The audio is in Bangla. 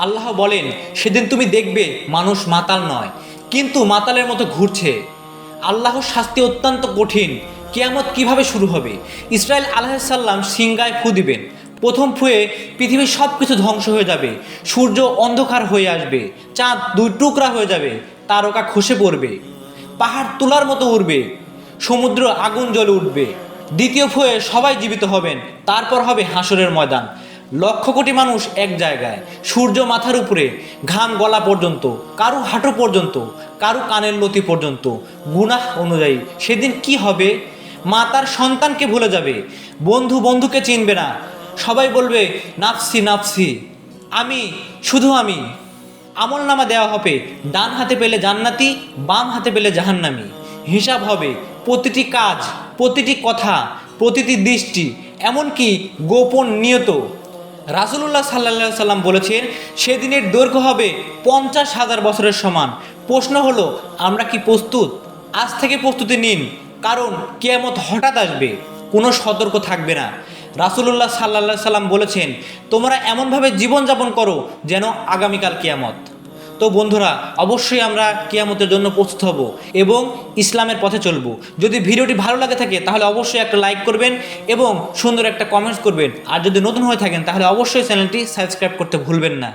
আল্লাহ বলেন, সেদিন তুমি দেখবে মানুষ মাতাল নয়, কিন্তু মাতালের মতো ঘুরছে। আল্লাহর শাস্তি অত্যন্ত কঠিন। কিয়ামত কিভাবে শুরু হবে? ইসরাইল আলাইহিসসালাম সিংগায় ফু দিবেন। প্রথম ফুয়ে পৃথিবীর সব কিছু ধ্বংস হয়ে যাবে। সূর্য অন্ধকার হয়ে আসবে, চাঁদ দুই টুকরা হয়ে যাবে, তারকা খসে পড়বে, পাহাড় তুলার মতো উড়বে, সমুদ্র আগুন জ্বলে উঠবে। দ্বিতীয় ফুয়ে সবাই জীবিত হবেন। তারপর হবে হাসরের ময়দান। লক্ষ কোটি মানুষ এক জায়গায়, সূর্য মাথার উপরে, ঘাম গলা পর্যন্ত, কারু হাঁটু পর্যন্ত, কারু কানের লতি পর্যন্ত। গুনাহ অনুযায়ী সেদিন কি হবে? মা তার সন্তানকে ভুলে যাবে, বন্ধু বন্ধুকে চিনবে না। সবাই বলবে, নাফসি নাফসি, আমি, শুধু আমি। আমলনামা দেওয়া হবে, ডান হাতে পেলে জান্নাতি, বাম হাতে পেলে জাহান্নামী। হিসাব হবে প্রতিটি কাজ, প্রতিটি কথা, প্রতিটি দৃষ্টি, এমনকি গোপন নিয়ত। রাসূলুল্লাহ সাল্লাল্লাহু সাল্লাম বলেছেন, সেদিনের দৈর্ঘ্য হবে 50,000 বছরের সমান। প্রশ্ন হলো, আমরা কি প্রস্তুত? আজ থেকে প্রস্তুতি নিন, কারণ কিয়ামত হঠাৎ আসবে, কোনো সতর্ক থাকবে না। রাসূলুল্লাহ সাল্লাল্লাহু সাল্লাম বলেছেন, তোমরা এমনভাবে জীবনযাপন করো যেন আগামীকাল কিয়ামত। তো বন্ধুরা, অবশ্যই আমরা কিয়ামতের জন্য প্রস্তুত হব এবং ইসলামের পথে চলব। যদি ভিডিওটি ভালো লাগে থাকে তাহলে অবশ্যই একটা লাইক করবেন এবং সুন্দর একটা কমেন্টস করবেন। আর যদি নতুন হয়ে থাকেন তাহলে অবশ্যই চ্যানেলটি সাবস্ক্রাইব করতে ভুলবেন না।